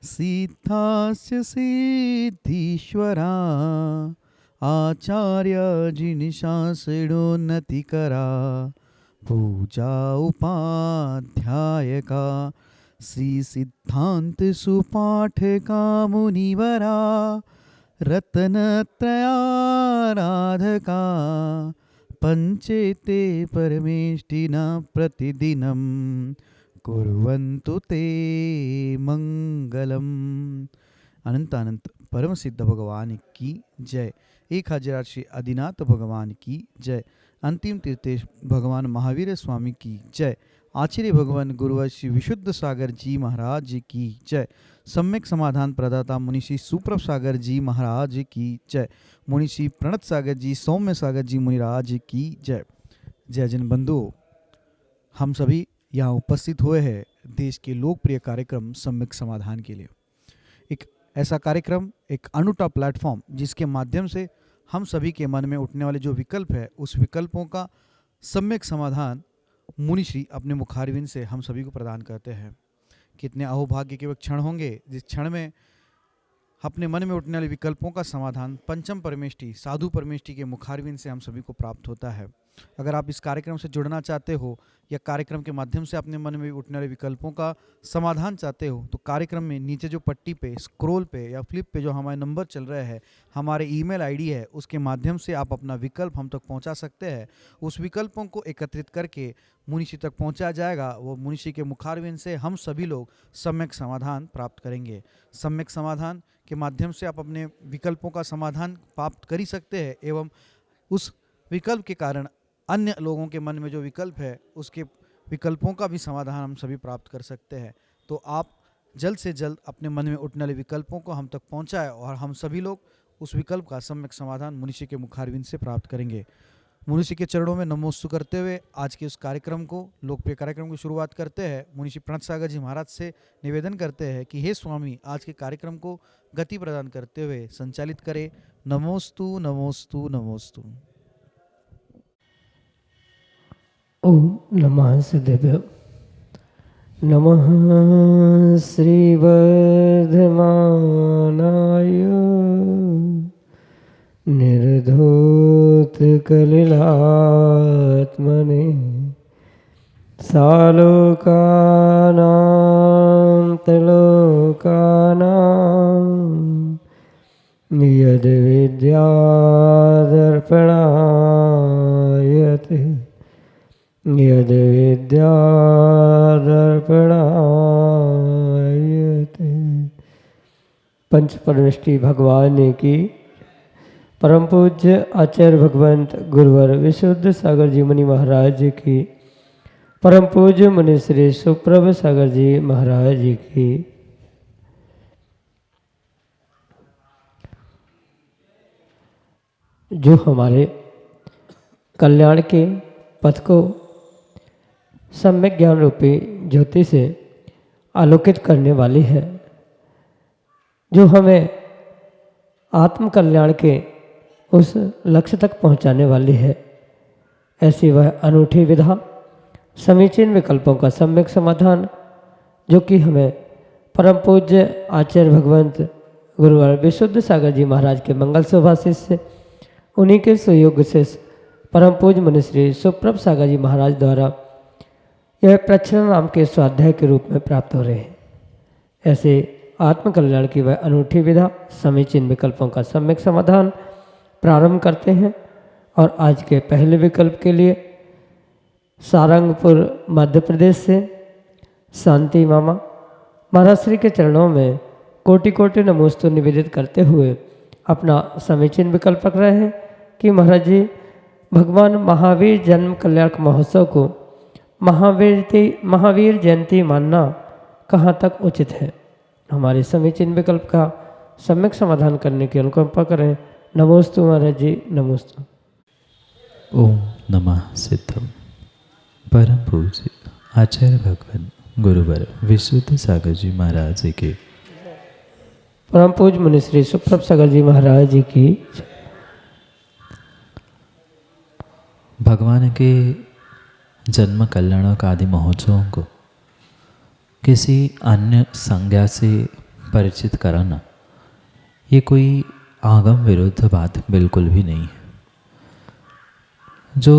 सिद्धास्य सिद्धीश्वरा आचार्य जिनिशासिडोन्नतिकरा पूजा उपाध्यायका श्री सिद्धांत सुपाठका मुनिवरा रत्नत्रयाराधका पंचेते परमेष्टिना प्रतिदिनं कुर्वन्तु ते मंगलम। अनंत अनंत परम सिद्ध भगवान की जय। 1000 श्री आदिनाथ भगवान की जय। अंतिम तीर्थेश भगवान महावीर स्वामी की जय। आचार्य भगवान गुरुवर श्री विशुद्ध सागर जी महाराज की जय। सम्यक समाधान प्रदाता मुनिषि सुप्रभ सागर जी महाराज की जय। मुनिषि प्रणत सागर जी सौम्य सागर जी मुनिराज की जय। जय जन बंधुओं, हम सभी यहाँ उपस्थित हुए हैं देश के लोकप्रिय कार्यक्रम सम्यक समाधान के लिए। एक ऐसा कार्यक्रम, एक अनूठा प्लेटफॉर्म जिसके माध्यम से हम सभी के मन में उठने वाले जो विकल्प है उस विकल्पों का सम्यक समाधान मुनिश्री अपने मुखारविंद से हम सभी को प्रदान करते हैं। कितने अहोभाग्य के वह क्षण होंगे जिस क्षण में अपने मन में उठने वाले विकल्पों का समाधान पंचम परमेष्टि साधु परमेष्टि के मुखारविंद से हम सभी को प्राप्त होता है। अगर आप इस कार्यक्रम से जुड़ना चाहते हो या कार्यक्रम के माध्यम से अपने मन में उठने वाले विकल्पों का समाधान चाहते हो तो कार्यक्रम में नीचे जो पट्टी पे स्क्रॉल पे या फ्लिप पे जो हमारे नंबर चल रहे हैं, हमारे ईमेल आईडी है, उसके माध्यम से आप अपना विकल्प हम तक पहुंचा सकते हैं। उस विकल्पों को एकत्रित करके मुनिषी तक पहुंचाया जाएगा। वो मुनिषी के मुखारविंद से हम सभी लोग सम्यक समाधान प्राप्त करेंगे। सम्यक समाधान के माध्यम से आप अपने विकल्पों का समाधान प्राप्त कर ही सकते हैं एवं उस विकल्प के कारण अन्य लोगों के मन में जो विकल्प है उसके विकल्पों का भी समाधान हम सभी प्राप्त कर सकते हैं। तो आप जल्द से जल्द अपने मन में उठने वाले विकल्पों को हम तक पहुंचाएं और हम सभी लोग उस विकल्प का सम्यक समाधान मुनिषी के मुखारविंद से प्राप्त करेंगे। मुनिषी के चरणों में नमोस्तु करते हुए आज के उस कार्यक्रम को, लोकप्रिय कार्यक्रम की शुरुआत करते हैं। मुनिषी प्रणत सागर जी महाराज से निवेदन करते हैं कि हे स्वामी, आज के कार्यक्रम को गति प्रदान करते हुए संचालित करें। नमोस्तु नमोस्तु नमोस्तु। ओम नमः सिद्धेभ्यो। नमः श्रीवर्धमानाय निर्धूतकलिलात्मने सालोकानां त्रिलोकानां यद्विद्यादर्पणायते यद्विद्यादर्पणायते। पंच परमेष्टि भगवान की परम पूज्य आचार्य भगवंत गुरुवर विशुद्ध सागर जी मुनि महाराज की, परम पूज्य मुनि श्री सुप्रभ सागर जी महाराज की। जो हमारे कल्याण के पथ को सम्यक ज्ञान रूपी ज्योति से आलोकित करने वाली है, जो हमें आत्म कल्याण के उस लक्ष्य तक पहुंचाने वाली है, ऐसी वह अनूठी विधा समीचीन विकल्पों का सम्यक समाधान जो कि हमें परम पूज्य आचार्य भगवंत गुरुवर विशुद्ध सागर जी महाराज के मंगल सुभाषित से, उन्हीं के सुयोग से परम पूज्य मुनि श्री सुप्रभ सागर जी महाराज द्वारा यह प्रच्छन्न नाम के स्वाध्याय के रूप में प्राप्त हो रहे हैं। ऐसे आत्मकल्याण की वह अनूठी विधा समीचीन विकल्पों का सम्यक समाधान प्रारंभ करते हैं। और आज के पहले विकल्प के लिए सारंगपुर मध्य प्रदेश से शांति मामा महाराज श्री के चरणों में कोटि कोटि नमोस्तु निवेदित करते हुए अपना समीचीन विकल्प रख रहे हैं कि महाराज जी, भगवान महावीर जन्म कल्याण महोत्सव को महावीर जयंती मानना कहाँ तक उचित है। हमारे समीचीन विकल्प का सम्यक समाधान करने की अनुकंपा करें। नमोस्तु महाराज जी, नमोस्तु। ओम नमः सिद्धम। परम पूज्य आचार्य भगवान गुरुवर विशुद्ध सागर जी महाराज के, परम पूज्य मुनि श्री सुप्रभ सागर जी महाराज जी की। भगवान के जन्म कल्याण का आदि महोत्सवों को किसी अन्य संज्ञा से परिचित कराना ये कोई आगम विरुद्ध बात बिल्कुल भी नहीं है। जो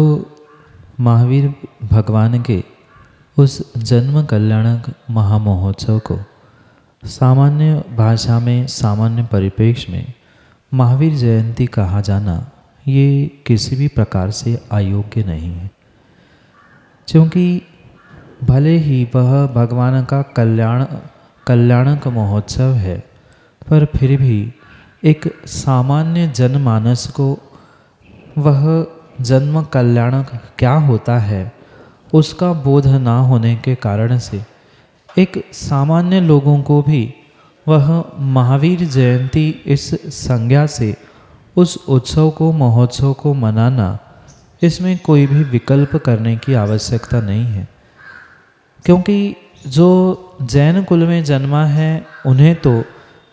महावीर भगवान के उस जन्म कल्याणक महामहोत्सव को सामान्य भाषा में, सामान्य परिप्रेक्ष्य में महावीर जयंती कहा जाना ये किसी भी प्रकार से अयोग्य नहीं है, क्योंकि भले ही वह भगवान का कल्याणक महोत्सव है, पर फिर भी एक सामान्य जनमानस को वह जन्म कल्याणक क्या होता है उसका बोध ना होने के कारण से एक सामान्य लोगों को भी वह महावीर जयंती इस संज्ञा से उस उत्सव को, महोत्सव को मनाना, इसमें कोई भी विकल्प करने की आवश्यकता नहीं है। क्योंकि जो जैन कुल में जन्मा है उन्हें तो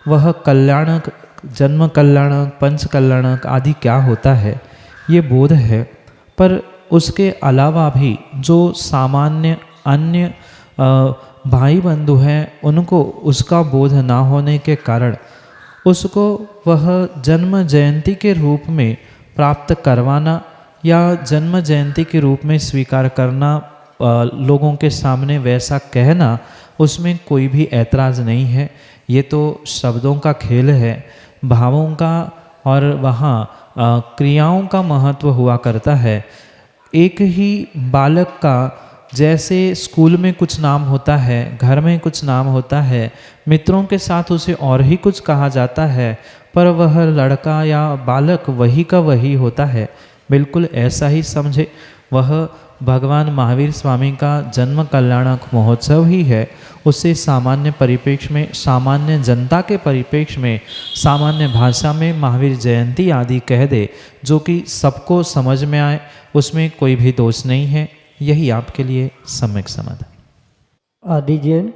वह कल्याणक, जन्म कल्याणक, पंच कल्याणक आदि क्या होता है ये बोध है, पर उसके अलावा भी जो सामान्य अन्य भाई बंधु हैं उनको उसका बोध ना होने के कारण उसको वह जन्म जयंती के रूप में प्राप्त करवाना या जन्म जयंती के रूप में स्वीकार करना, लोगों के सामने वैसा कहना, उसमें कोई भी ऐतराज़ नहीं है। ये तो शब्दों का खेल है, भावों का और वहाँ क्रियाओं का महत्व हुआ करता है। एक ही बालक का जैसे स्कूल में कुछ नाम होता है, घर में कुछ नाम होता है, मित्रों के साथ उसे और ही कुछ कहा जाता है, पर वह लड़का या बालक वही का वही होता है। बिल्कुल ऐसा ही समझे, वह भगवान महावीर स्वामी का जन्म कल्याणक महोत्सव ही है। उसे सामान्य परिप्रेक्ष्य में, सामान्य जनता के परिप्रेक्ष्य में, सामान्य भाषा में महावीर जयंती आदि कह दे, जो कि सबको समझ में आए, उसमें कोई भी दोष नहीं है। यही आपके लिए सम्यक समाधान। आदि जैन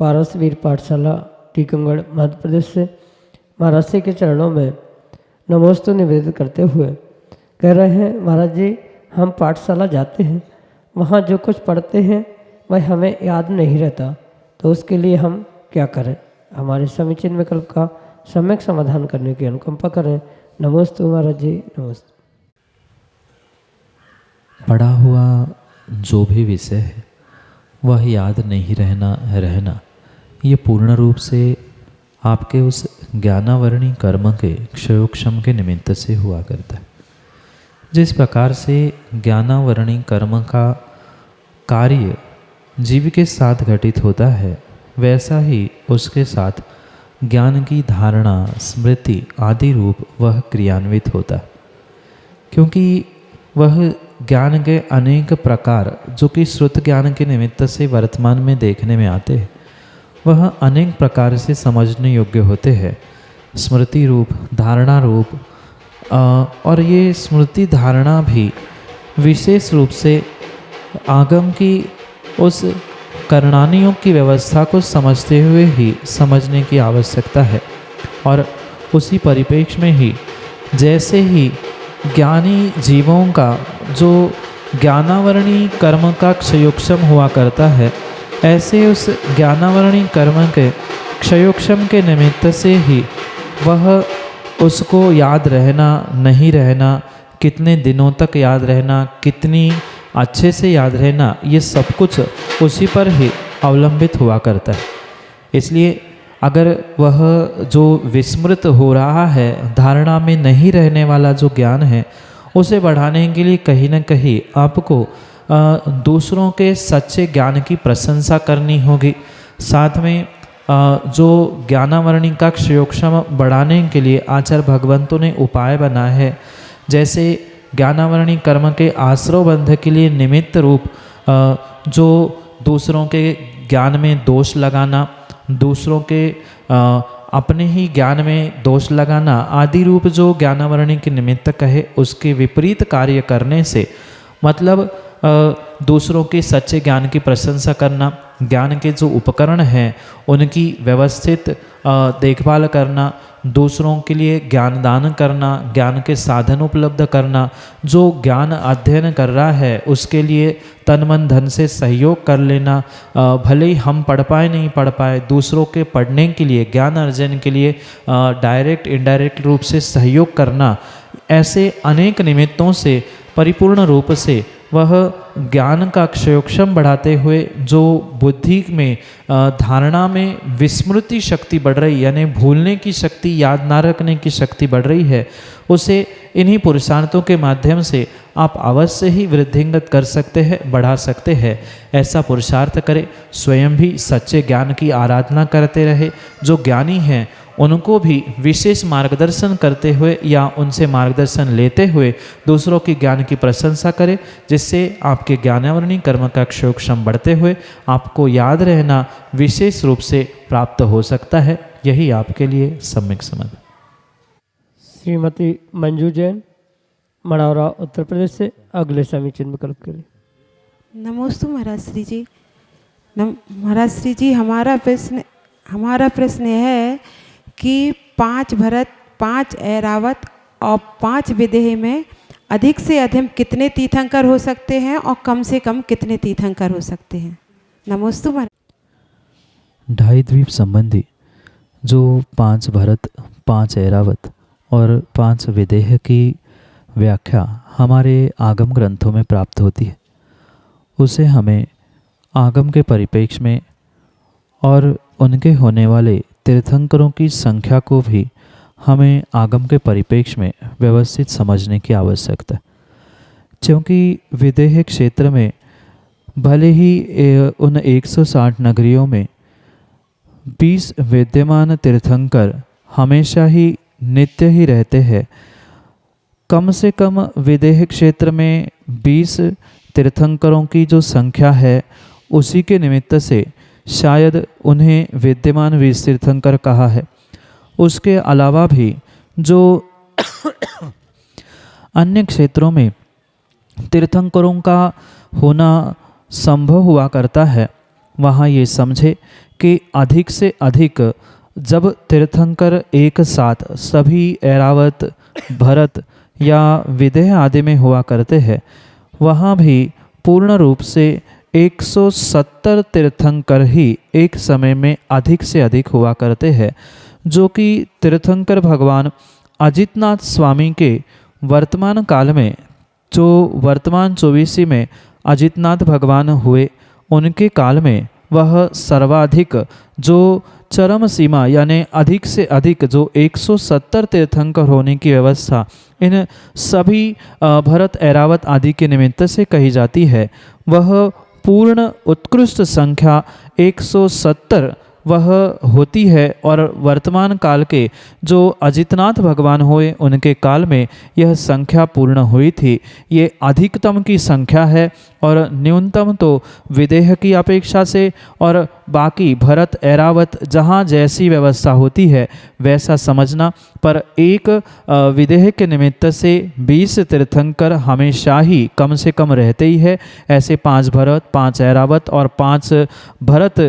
पारसवीर पाठशाला टीकमगढ़ मध्य प्रदेश से महाराज जी के चरणों में नमोस्तु निवेदित करते हुए कह रहे हैं, महाराज जी हम पाठशाला जाते हैं, वहाँ जो कुछ पढ़ते हैं वह हमें याद नहीं रहता, तो उसके लिए हम क्या करें? हमारे समीचीन विकल्प का सम्यक समाधान करने की अनुकंपा करें। नमोस्तु महाराज जी, नमस्ते। पढ़ा हुआ जो भी विषय है वह याद नहीं रहना ये पूर्ण रूप से आपके उस ज्ञानावरणी कर्म के क्षयोक्षम के निमित्त से हुआ करता है। जिस प्रकार से ज्ञानावरणी कर्म का कार्य जीव के साथ घटित होता है, वैसा ही उसके साथ ज्ञान की धारणा, स्मृति आदि रूप वह क्रियान्वित होता है। क्योंकि वह ज्ञान के अनेक प्रकार जो कि श्रुत ज्ञान के निमित्त से वर्तमान में देखने में आते हैं, वह अनेक प्रकार से समझने योग्य होते हैं। स्मृति रूप, धारणा रूप, और ये स्मृति धारणा भी विशेष रूप से आगम की उस करणानियों की व्यवस्था को समझते हुए ही समझने की आवश्यकता है। और उसी परिप्रेक्ष्य में ही जैसे ही ज्ञानी जीवों का जो ज्ञानावरणी कर्म का क्षयोक्षम हुआ करता है, ऐसे उस ज्ञानावरणी कर्म के क्षयोक्षम के निमित्त से ही वह उसको याद रहना, नहीं रहना, कितने दिनों तक याद रहना, कितनी अच्छे से याद रहना, ये सब कुछ उसी पर ही अवलंबित हुआ करता है। इसलिए अगर वह जो विस्मृत हो रहा है, धारणा में नहीं रहने वाला जो ज्ञान है, उसे बढ़ाने के लिए कहीं न कहीं आपको दूसरों के सच्चे ज्ञान की प्रशंसा करनी होगी। साथ में जो ज्ञानावरणी का क्षयोक्षम बढ़ाने के लिए आचार्य भगवंतों ने उपाय बनाया है, जैसे ज्ञानावरणी कर्म के आश्रव बंध के लिए निमित्त रूप जो दूसरों के ज्ञान में दोष लगाना, दूसरों के अपने ही ज्ञान में दोष लगाना आदि रूप जो ज्ञानावरणी के निमित्त कहे, उसके विपरीत कार्य करने से, मतलब दूसरों के सच्चे ज्ञान की प्रशंसा करना, ज्ञान के जो उपकरण हैं उनकी व्यवस्थित देखभाल करना, दूसरों के लिए ज्ञान दान करना, ज्ञान के साधन उपलब्ध करना, जो ज्ञान अध्ययन कर रहा है उसके लिए तन मन धन से सहयोग कर लेना, भले ही हम पढ़ पाए नहीं पढ़ पाए, दूसरों के पढ़ने के लिए, ज्ञान अर्जन के लिए डायरेक्ट इनडायरेक्ट रूप से सहयोग करना, ऐसे अनेक निमित्तों से परिपूर्ण रूप से वह ज्ञान का अक्षयोक्षम बढ़ाते हुए जो बुद्धि में धारणा में विस्मृति शक्ति बढ़ रही, यानी भूलने की शक्ति, याद ना रखने की शक्ति बढ़ रही है, उसे इन्हीं पुरुषार्थों के माध्यम से आप अवश्य ही वृद्धिंगत कर सकते हैं, बढ़ा सकते हैं। ऐसा पुरुषार्थ करें, स्वयं भी सच्चे ज्ञान की आराधना करते रहे, जो ज्ञानी हैं उनको भी विशेष मार्गदर्शन करते हुए या उनसे मार्गदर्शन लेते हुए दूसरों की ज्ञान की प्रशंसा करें, जिससे आपके ज्ञानावरणी कर्म का अक्षयोक्षम बढ़ते हुए आपको याद रहना विशेष रूप से प्राप्त हो सकता है। यही आपके लिए सम्यक समाधान। श्रीमती मंजू जैन, मढ़ौरा, उत्तर प्रदेश से अगले स्वामी चिन्ह विकल्प के लिए। नमोस्तु महाराज श्री जी। महाराज श्री जी, हमारा प्रश्न है कि 5 भरत, 5 ऐरावत और 5 विदेह में अधिक से अधिक कितने तीर्थंकर हो सकते हैं और कम से कम कितने तीर्थंकर हो सकते हैं? नमोस्तु महाराज। ढाई द्वीप संबंधी जो 5 भरत, 5 ऐरावत और 5 विदेह की व्याख्या हमारे आगम ग्रंथों में प्राप्त होती है, उसे हमें आगम के परिप्रेक्ष्य में और उनके होने वाले तीर्थंकरों की संख्या को भी हमें आगम के परिप्रेक्ष्य में व्यवस्थित समझने की आवश्यकता है। क्योंकि विदेह क्षेत्र में भले ही उन 160 नगरियों में 20 विद्यमान तीर्थंकर हमेशा ही नित्य ही रहते हैं, कम से कम विदेह क्षेत्र में 20 तीर्थंकरों की जो संख्या है उसी के निमित्त से शायद उन्हें विद्यमान 20 तीर्थंकर कहा है। उसके अलावा भी जो अन्य क्षेत्रों में तीर्थंकरों का होना संभव हुआ करता है, वहाँ ये समझे कि अधिक से अधिक जब तीर्थंकर एक साथ सभी ऐरावत, भरत या विदेह आदि में हुआ करते हैं, वहाँ भी पूर्ण रूप से 170 तीर्थंकर ही एक समय में अधिक से अधिक हुआ करते हैं, जो कि तीर्थंकर भगवान अजितनाथ स्वामी के वर्तमान काल में, जो वर्तमान 24 में अजितनाथ भगवान हुए, उनके काल में वह सर्वाधिक जो चरम सीमा यानी अधिक से अधिक जो 170 तीर्थंकर होने की व्यवस्था इन सभी भरत, ऐरावत आदि के निमित्त से कही जाती है, वह पूर्ण उत्कृष्ट संख्या 170 वह होती है। और वर्तमान काल के जो अजितनाथ भगवान हुए उनके काल में यह संख्या पूर्ण हुई थी। ये अधिकतम की संख्या है और न्यूनतम तो विदेह की अपेक्षा से और बाकी भरत, ऐरावत जहाँ जैसी व्यवस्था होती है वैसा समझना, पर एक विदेह के निमित्त से 20 तीर्थंकर हमेशा ही कम से कम रहते ही है। ऐसे 5 भरत, 5 ऐरावत और 5 भरत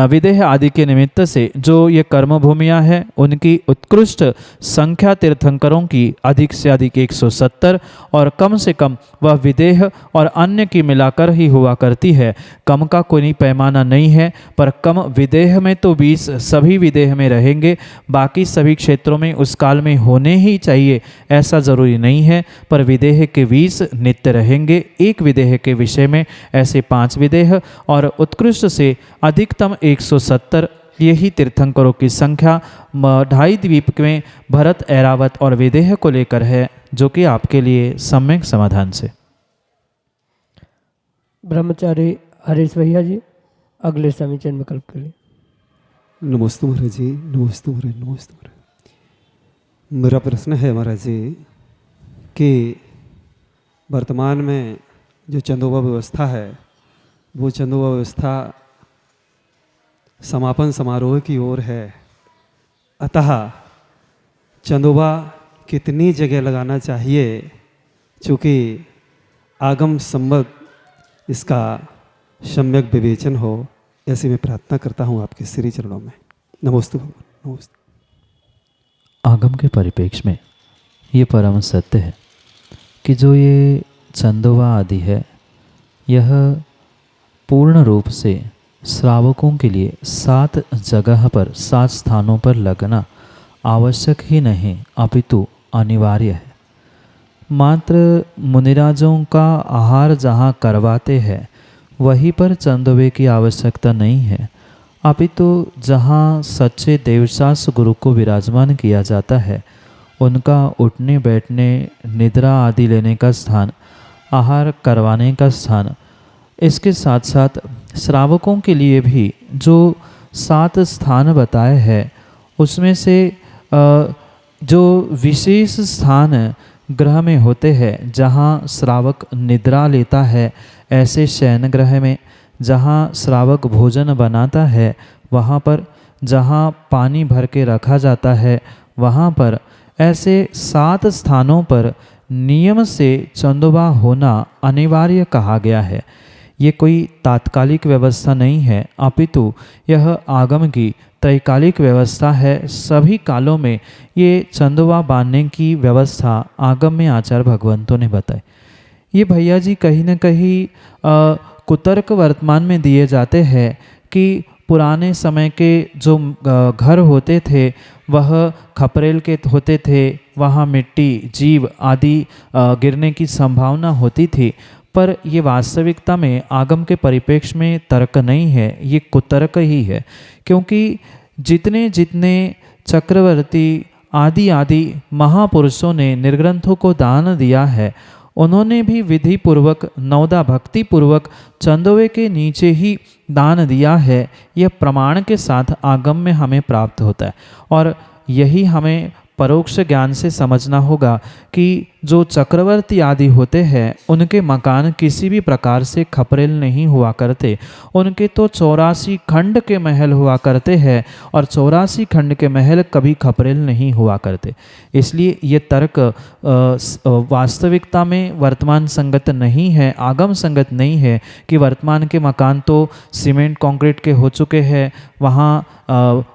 विदेह आदि के निमित्त से जो ये कर्म भूमियाँ हैं उनकी उत्कृष्ट संख्या तीर्थंकरों की अधिक से अधिक 170 और कम से कम वह विदेह और अन्य की मिलाकर ही हुआ करती है। कम का कोई पैमाना नहीं है, पर कम विदेह में तो 20 सभी विदेह में रहेंगे, बाकी सभी क्षेत्रों में उस काल में होने ही चाहिए ऐसा ज़रूरी नहीं है, पर विदेह के 20 नित्य रहेंगे। एक विदेह के विषय में ऐसे 5 विदेह और उत्कृष्ट से अधिकतम 170 यही तीर्थंकरों की संख्या ढाई द्वीप में भरत, ऐरावत और विदेह को लेकर है, जो कि आपके लिए सम्यक समाधान से। ब्रह्मचारी हरीश भैया जी, अगले स्वामी चिन्ह विकल्प के लिए। नमस्ते महाराज जी। नमस्ते महाराज। नमस्ते महाराज। मेरा प्रश्न है महाराज जी कि वर्तमान में जो चंदोबा व्यवस्था है वो चंदोबा व्यवस्था समापन समारोह की ओर है, अतः चंदोबा कितनी जगह लगाना चाहिए, चूँकि आगम सम्मत इसका सम्यक विवेचन हो, ऐसी मैं प्रार्थना करता हूँ आपके श्री चरणों में। नमोस्तु भगवान, नमोस्तु। आगम के परिप्रेक्ष्य में ये परम सत्य है कि जो ये चंदोवा आदि है, यह पूर्ण रूप से श्रावकों के लिए 7 जगह पर 7 स्थानों पर लगना आवश्यक ही नहीं अपितु अनिवार्य है। मात्र मुनिराजों का आहार जहाँ करवाते हैं वहीं पर चंदोवे की आवश्यकता नहीं है, अपितु जहाँ सच्चे देवशास गुरु को विराजमान किया जाता है उनका उठने बैठने निद्रा आदि लेने का स्थान, आहार करवाने का स्थान, इसके साथ साथ श्रावकों के लिए भी जो 7 स्थान बताए हैं उसमें से जो विशेष स्थान ग्रह में होते हैं, जहाँ श्रावक निद्रा लेता है ऐसे शयन ग्रह में, जहाँ श्रावक भोजन बनाता है वहाँ पर, जहाँ पानी भर के रखा जाता है वहाँ पर, ऐसे 7 स्थानों पर नियम से चंदोबा होना अनिवार्य कहा गया है। ये कोई तात्कालिक व्यवस्था नहीं है, अपितु यह आगम की त्रैकालिक व्यवस्था है। सभी कालों में ये चंदोबा बांधने की व्यवस्था आगम में आचार्य भगवंतों ने बताई। ये भैया जी कहीं न कहीं कुतर्क वर्तमान में दिए जाते हैं कि पुराने समय के जो घर होते थे वह खपरेल के होते थे, वहाँ मिट्टी जीव आदि गिरने की संभावना होती थी, पर ये वास्तविकता में आगम के परिप्रेक्ष्य में तर्क नहीं है, ये कुतर्क ही है। क्योंकि जितने जितने चक्रवर्ती आदि महापुरुषों ने निर्ग्रंथों को दान दिया है, उन्होंने भी विधि पूर्वक नवदा भक्ति पूर्वक चंदोवे के नीचे ही दान दिया है। यह प्रमाण के साथ आगम में हमें प्राप्त होता है और यही हमें परोक्ष ज्ञान से समझना होगा कि जो चक्रवर्ती आदि होते हैं उनके मकान किसी भी प्रकार से खपरेल नहीं हुआ करते, उनके तो 84 खंड के महल हुआ करते हैं और 84 खंड के महल कभी खपरेल नहीं हुआ करते। इसलिए ये तर्क वास्तविकता में वर्तमान संगत नहीं है, आगम संगत नहीं है कि वर्तमान के मकान तो सीमेंट कंक्रीट के हो चुके हैं, वहाँ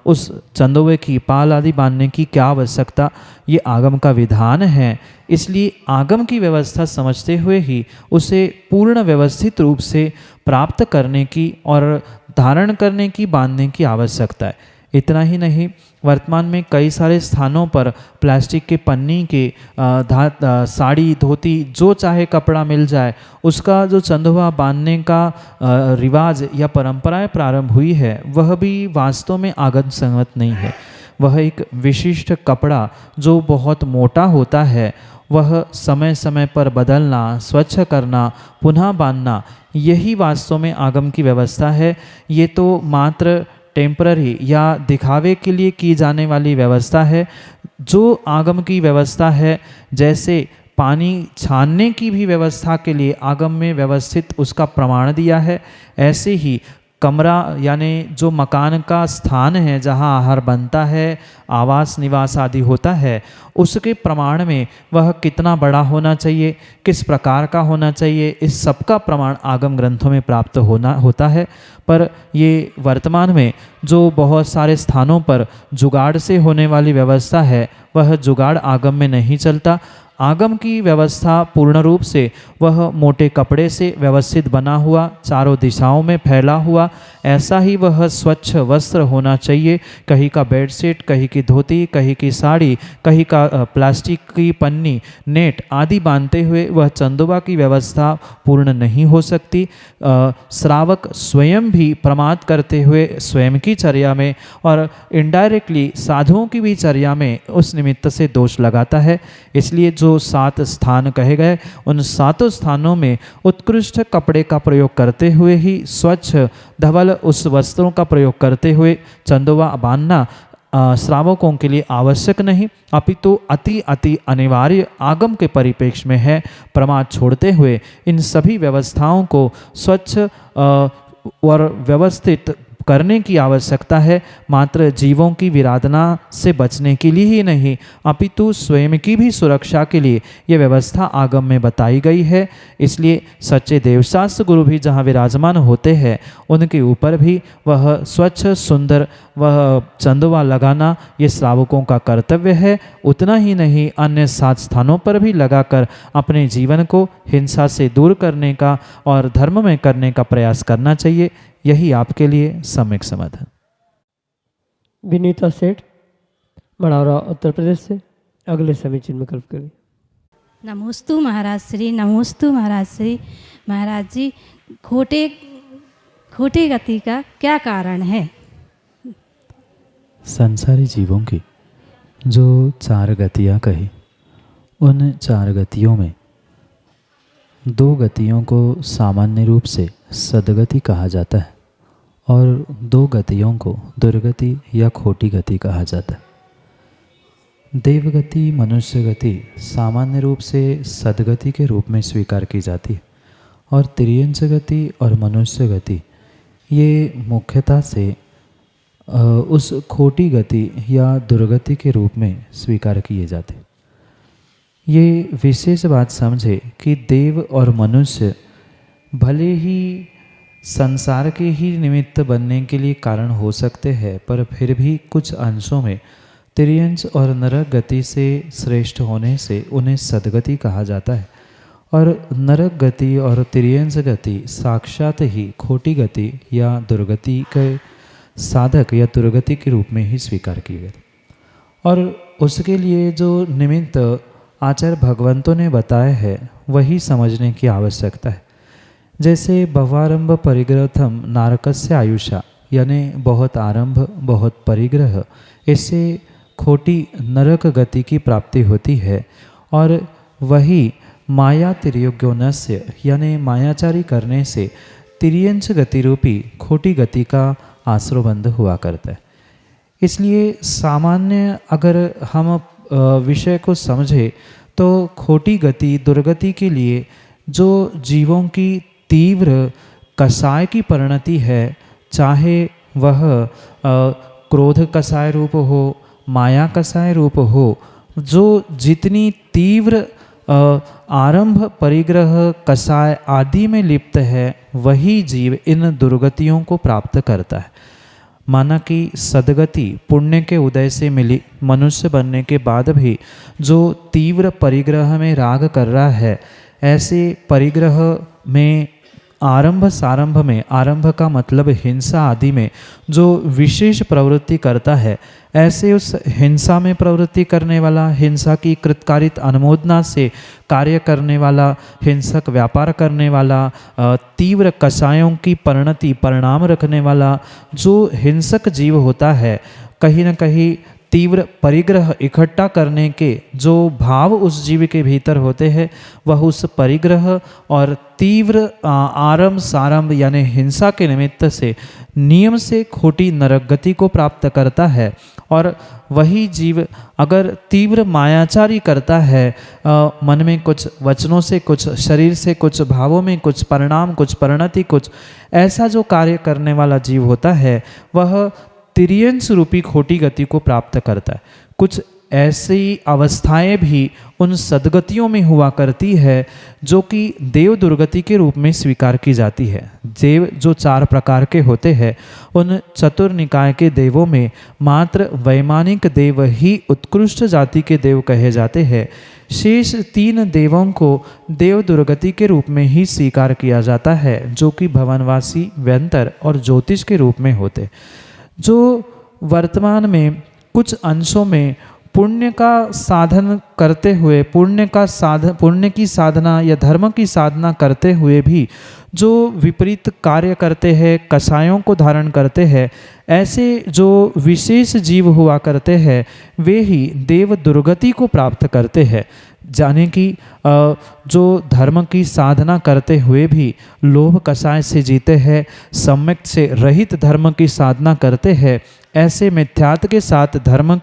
उस चंदोवे की पाल आदि बांधने की क्या आवश्यकता। ये आगम का विधान है, इसलिए आगम की व्यवस्था समझते हुए ही उसे पूर्ण व्यवस्थित रूप से प्राप्त करने की और धारण करने की, बांधने की आवश्यकता है। इतना ही नहीं, वर्तमान में कई सारे स्थानों पर प्लास्टिक के पन्नी के साड़ी धोती जो चाहे कपड़ा मिल जाए उसका जो चंदोवा बांधने का रिवाज या परंपराएं प्रारंभ हुई है वह भी वास्तव में आगम संगत नहीं है। वह एक विशिष्ट कपड़ा जो बहुत मोटा होता है वह समय समय पर बदलना, स्वच्छ करना, पुनः बांधना, यही वास्तव में आगम की व्यवस्था है। ये तो मात्र टेम्पररी या दिखावे के लिए की जाने वाली व्यवस्था है। जो आगम की व्यवस्था है, जैसे पानी छानने की भी व्यवस्था के लिए आगम में व्यवस्थित उसका प्रमाण दिया है, ऐसे ही कमरा यानी जो मकान का स्थान है जहाँ आहार बनता है, आवास निवास आदि होता है, उसके प्रमाण में वह कितना बड़ा होना चाहिए, किस प्रकार का होना चाहिए, इस सब का प्रमाण आगम ग्रंथों में प्राप्त होता है। पर ये वर्तमान में जो बहुत सारे स्थानों पर जुगाड़ से होने वाली व्यवस्था है वह जुगाड़ आगम में नहीं चलता। आगम की व्यवस्था पूर्ण रूप से वह मोटे कपड़े से व्यवस्थित बना हुआ, चारों दिशाओं में फैला हुआ, ऐसा ही वह स्वच्छ वस्त्र होना चाहिए। कहीं का बेडशीट, कहीं की धोती, कहीं की साड़ी, कहीं का प्लास्टिक की पन्नी, नेट आदि बांधते हुए वह चंदोबा की व्यवस्था पूर्ण नहीं हो सकती। श्रावक स्वयं भी प्रमाद करते हुए स्वयं की चर्या में और इनडायरेक्टली साधुओं की भी चर्या में उस निमित्त से दोष लगाता है। इसलिए जो 7 स्थान कहे गए उन 7 स्थानों में उत्कृष्ट कपड़े का प्रयोग करते हुए ही, स्वच्छ धवल उस वस्त्रों का प्रयोग करते हुए चंदोबा बांधना श्रावकों के लिए आवश्यक नहीं, अपितु अति अनिवार्य आगम के परिप्रेक्ष्य में है। प्रमाद छोड़ते हुए इन सभी व्यवस्थाओं को स्वच्छ और व्यवस्थित करने की आवश्यकता है, मात्र जीवों की विराधना से बचने के लिए ही नहीं अपितु स्वयं की भी सुरक्षा के लिए यह व्यवस्था आगम में बताई गई है। इसलिए सच्चे देवशास्त्र गुरु भी जहाँ विराजमान होते हैं उनके ऊपर भी वह स्वच्छ सुंदर वह चंदवा लगाना ये श्रावकों का कर्तव्य है। उतना ही नहीं अन्य 7 स्थानों पर भी लगाकर अपने जीवन को हिंसा से दूर करने का और धर्म में करने का प्रयास करना चाहिए। यही आपके लिए सम्यक समाधान। विनीता सेठ मढ़ौरा उत्तर प्रदेश से अगले समीचीन विकल्प के लिए। नमोस्तु महाराज श्री, नमोस्तु महाराज श्री। महाराज जी, खोटे गति का क्या कारण है? संसारी जीवों की जो 4 गतियाँ कही, उन 4 गतियों में 2 गतियों को सामान्य रूप से सदगति कहा जाता है और 2 गतियों को दुर्गति या खोटी गति कहा जाता है। देवगति मनुष्य गति सामान्य रूप से सदगति के रूप में स्वीकार की जाती है और तिर्यंच गति और मनुष्य गति ये मुख्यतः से उस खोटी गति या दुर्गति के रूप में स्वीकार किए जाते। ये विशेष बात समझे कि देव और मनुष्य भले ही संसार के ही निमित्त बनने के लिए कारण हो सकते हैं, पर फिर भी कुछ अंशों में तिर्यंच और नरक गति से श्रेष्ठ होने से उन्हें सद्गति कहा जाता है और नरक गति और तिर्यंच गति साक्षात ही खोटी गति या दुर्गति के साधक या दुर्गति के रूप में ही स्वीकार किए गए और उसके लिए जो निमित्त आचार्य भगवंतों ने बताया है वही समझने की आवश्यकता है। जैसे भवारंभ परिग्रहम नारकस्य आयुषा, यानी बहुत आरंभ बहुत परिग्रह, इससे खोटी नरक गति की प्राप्ति होती है और वही माया तिर्योग्योनस्य, यानी मायाचारी करने से तिर्यंच गति रूपी खोटी गति का आश्रयबंध हुआ करता है। इसलिए सामान्य अगर हम विषय को समझे तो खोटी गति दुर्गति के लिए जो जीवों की तीव्र कसाय की परिणति है, चाहे वह क्रोध कसाय रूप हो, माया कसाय रूप हो, जो जितनी तीव्र आरंभ परिग्रह कसाय आदि में लिप्त है वही जीव इन दुर्गतियों को प्राप्त करता है। माना कि सद्गति पुण्य के उदय से मिली, मनुष्य बनने के बाद भी जो तीव्र परिग्रह में राग कर रहा है, ऐसे परिग्रह में आरंभ सारंभ में, आरंभ का मतलब हिंसा आदि में जो विशेष प्रवृत्ति करता है, ऐसे उस हिंसा में प्रवृत्ति करने वाला, हिंसा की कृतकारित अनुमोदना से कार्य करने वाला, हिंसक व्यापार करने वाला, तीव्र कसायों की परिणति परिणाम रखने वाला जो हिंसक जीव होता है, कहीं न कहीं तीव्र परिग्रह इकट्ठा करने के जो भाव उस जीव के भीतर होते हैं, वह उस परिग्रह और तीव्र आरंभ सारंभ यानी हिंसा के निमित्त से नियम से खोटी नरक गति को प्राप्त करता है। और वही जीव अगर तीव्र मायाचारी करता है, मन में कुछ, वचनों से कुछ, शरीर से कुछ, भावों में कुछ, परिणाम कुछ, परिणति कुछ, ऐसा जो कार्य करने वाला जीव होता है वह तिर्यंच रूपी खोटी गति को प्राप्त करता है। कुछ ऐसी अवस्थाएं भी उन सद्गतियों में हुआ करती है जो कि देव दुर्गति के रूप में स्वीकार की जाती है। देव जो 4 प्रकार के होते हैं, उन चतुर निकाय के देवों में मात्र वैमानिक देव ही उत्कृष्ट जाति के देव कहे जाते हैं। शेष 3 देवों को देव दुर्गति के रूप में ही स्वीकार किया जाता है, जो कि भवनवासी, व्यंतर और ज्योतिष के रूप में होते, जो वर्तमान में कुछ अंशों में पुण्य का साधन करते हुए, पुण्य की साधना या धर्म की साधना करते हुए भी जो विपरीत कार्य करते हैं, कसायों को धारण करते हैं, ऐसे जो विशेष जीव हुआ करते हैं वे ही देव दुर्गति को प्राप्त करते हैं। जाने कि जो धर्म की साधना करते हुए भी लोभ कसाय से जीते हैं, सम्यक से रहित धर्म की साधना करते हैं, ऐसे मिथ्यात्व के साथ धर्म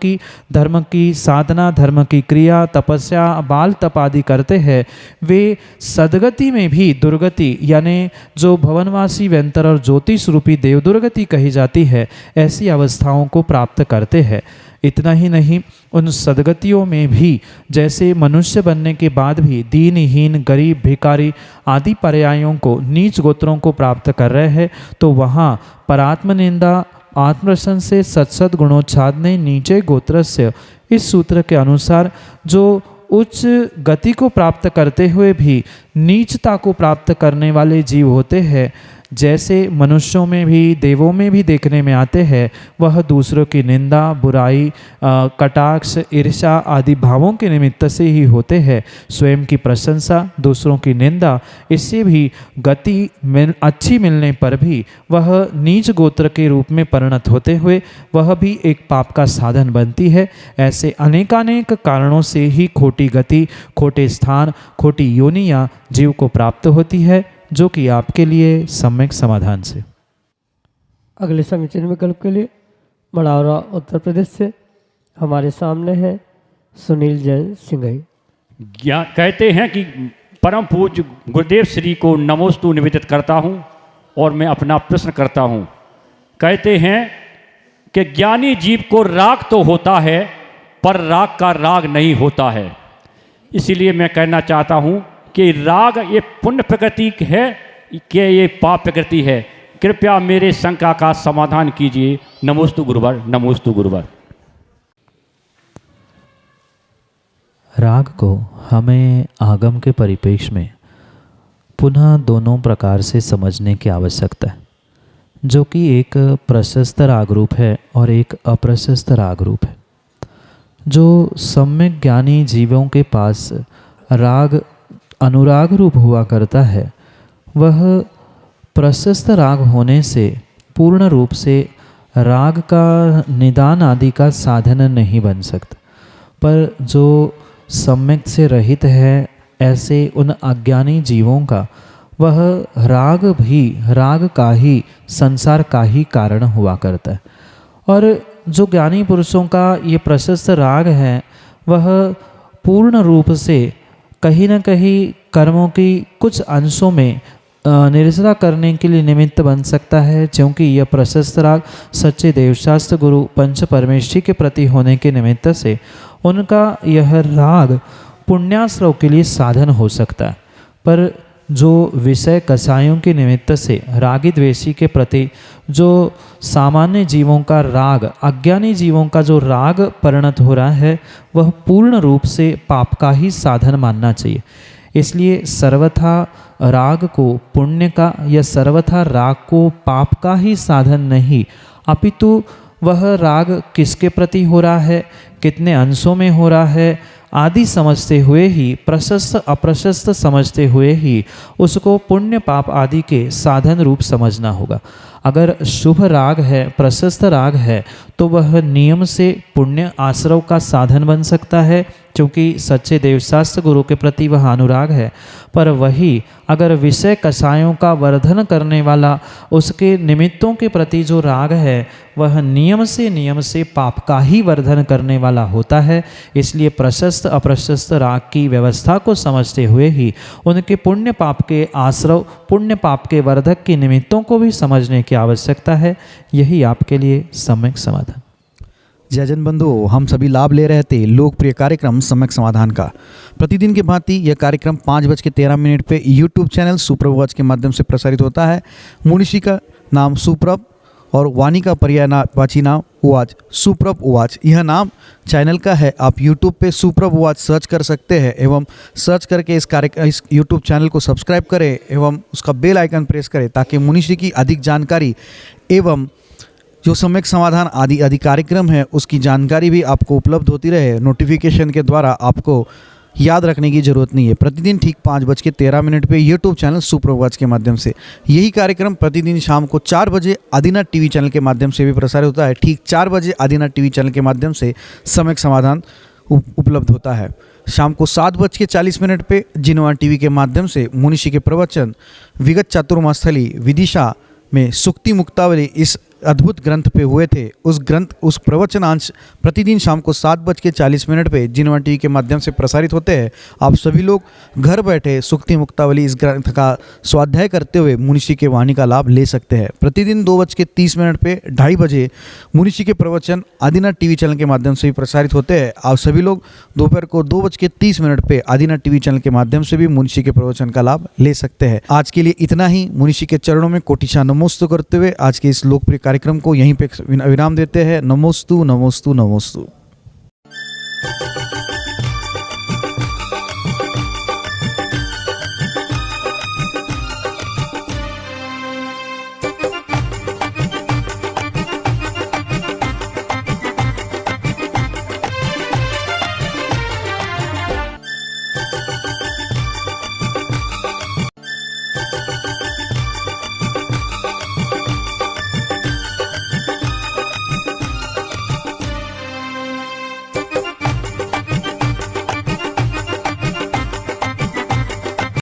की साधना, धर्म की क्रिया, तपस्या, बाल तप आदि करते हैं, वे सदगति में भी दुर्गति यानी जो भवनवासी व्यंतर और ज्योतिष रूपी देव दुर्गति कही जाती है, ऐसी अवस्थाओं को प्राप्त करते हैं। इतना ही नहीं, उन सदगतियों में भी जैसे मनुष्य बनने के बाद भी दीनहीन, गरीब, भिखारी आदि पर्यायों को, नीच गोत्रों को प्राप्त कर रहे हैं, तो वहाँ परात्म निंदा, आत्मरसन से सत्सद गुणोच्छादने नीचे गोत्रस्य, इस सूत्र के अनुसार जो उच्च गति को प्राप्त करते हुए भी नीचता को प्राप्त करने वाले जीव होते हैं, जैसे मनुष्यों में भी देवों में भी देखने में आते हैं, वह दूसरों की निंदा, बुराई, कटाक्ष, ईर्ष्या आदि भावों के निमित्त से ही होते हैं। स्वयं की प्रशंसा, दूसरों की निंदा, इससे भी गति अच्छी मिलने पर भी वह नीच गोत्र के रूप में परिणत होते हुए वह भी एक पाप का साधन बनती है। ऐसे अनेकानेक कारणों से ही खोटी गति, खोटे स्थान, खोटी योनियाँ जीव को प्राप्त होती है, जो कि आपके लिए सम्यक समाधान से। अगले समीचीन विकल्प के लिए मढ़ौरा उत्तर प्रदेश से हमारे सामने है सुनील जैन सिंघई। कहते हैं कि परम पूज्य गुरुदेव श्री को नमोस्तु निवेदित करता हूँ और मैं अपना प्रश्न करता हूँ। कहते हैं कि ज्ञानी जीव को राग तो होता है पर राग का राग नहीं होता है। इसीलिए मैं कहना चाहता हूँ कि राग ये पुण्य प्रकृति है कि ये पाप प्रकृति है। कृपया मेरे शंका का समाधान कीजिए। नमोस्तु गुरुवर, नमोस्तु गुरुवर। राग को हमें आगम के परिप्रेक्ष्य में पुनः दोनों प्रकार से समझने की आवश्यकता है, जो कि एक प्रशस्त राग रूप है और एक अप्रशस्त राग रूप है। जो सम्यक ज्ञानी जीवों के पास राग अनुराग रूप हुआ करता है, वह प्रशस्त राग होने से पूर्ण रूप से राग का निदान आदि का साधन नहीं बन सकता। पर जो सम्यक से रहित है, ऐसे उन अज्ञानी जीवों का वह राग भी राग का ही, संसार का ही कारण हुआ करता है। और जो ज्ञानी पुरुषों का ये प्रशस्त राग है, वह पूर्ण रूप से कहीं न कहीं कर्मों की कुछ अंशों में निर्जरा करने के लिए निमित्त बन सकता है, क्योंकि यह प्रशस्त राग सच्चे देवशास्त्र गुरु पंच परमेश्वरी के प्रति होने के निमित्त से उनका यह राग पुण्याश्रव के लिए साधन हो सकता है। पर जो विषय कसायों के निमित्त से रागी द्वेषी के प्रति जो सामान्य जीवों का राग, अज्ञानी जीवों का जो राग परिणत हो रहा है, वह पूर्ण रूप से पाप का ही साधन मानना चाहिए। इसलिए सर्वथा राग को पुण्य का या सर्वथा राग को पाप का ही साधन नहीं, अपितु वह राग किसके प्रति हो रहा है, कितने अंशों में हो रहा है आदि समझते हुए ही, प्रशस्त अप्रशस्त समझते हुए ही उसको पुण्य पाप आदि के साधन रूप समझना होगा। अगर शुभ राग है, प्रशस्त राग है, तो वह नियम से पुण्य आश्रव का साधन बन सकता है, क्योंकि सच्चे देवशास्त्र गुरु के प्रति वह अनुराग है। पर वही अगर विषय कसायों का वर्धन करने वाला उसके निमित्तों के प्रति जो राग है, वह नियम से पाप का ही वर्धन करने वाला होता है। इसलिए प्रशस्त अप्रशस्त राग की व्यवस्था को समझते हुए ही उनके पुण्य पाप के आश्रव, पुण्य पाप के वर्धक के निमित्तों को भी समझने की आवश्यकता है। यही आपके लिए सम्यक समाधान। जयजन बंधु, हम सभी लाभ ले रहे थे लोकप्रिय कार्यक्रम सम्यक समाधान का। प्रतिदिन की भांति यह कार्यक्रम 5:13 पे यूट्यूब चैनल सुप्रभ वाच के माध्यम से प्रसारित होता है। मुनिषी का नाम सुप्रभ और वाणी का पर्यायवाची नाम उवाच, सुप्रभ उवाच यह नाम चैनल का है। आप यूट्यूब पे सुप्रभ उवाच सर्च कर सकते हैं एवं सर्च करके इस यूट्यूब चैनल को सब्सक्राइब करें एवं उसका बेल आइकन प्रेस करें, ताकि मुनिषी की अधिक जानकारी एवं जो सम्यक समाधान आदि कार्यक्रम है उसकी जानकारी भी आपको उपलब्ध होती रहे। नोटिफिकेशन के द्वारा आपको याद रखने की ज़रूरत नहीं है। प्रतिदिन ठीक 5:13 पे यूट्यूब चैनल सुप्रभ वाच के माध्यम से यही कार्यक्रम प्रतिदिन शाम को 4 बजे आदिनाथ टीवी चैनल के माध्यम से भी प्रसारित होता है। ठीक 4 बजे आदिनाथ टीवी चैनल के माध्यम से सम्यक समाधान उपलब्ध होता है। शाम को 7:40 पे जिनवान टीवी के माध्यम से मुनिषी के प्रवचन विगत चातुर्मास्थली विदिशा में सुक्ति मुक्तावली इस अद्भुत ग्रंथ पे हुए थे, उस प्रवचनांश प्रतिदिन शाम को 7:40 पे जिनवा टीवी के माध्यम से प्रसारित होते हैं। आप सभी लोग घर बैठे सुक्ति मुक्तावली इस ग्रंथ का स्वाध्याय करते हुए मुनिषी के वाणी का लाभ ले सकते हैं। प्रतिदिन 2:30 पे 2:30 बजे मुनिषी के प्रवचन आदिनाथ टीवी चैनल के माध्यम से भी प्रसारित होते हैं। आप सभी लोग दोपहर को 2:30 पे आदिनाथ टीवी चैनल के माध्यम से भी मुनिषी के प्रवचन का लाभ ले सकते हैं। आज के लिए इतना ही। मुनिषी के चरणों में कोटिशा नमोस्तु करते हुए आज के इस लोकप्रिय कार्यक्रम को यहीं पे विराम देते हैं। नमोस्तु नमोस्तु नमोस्तु।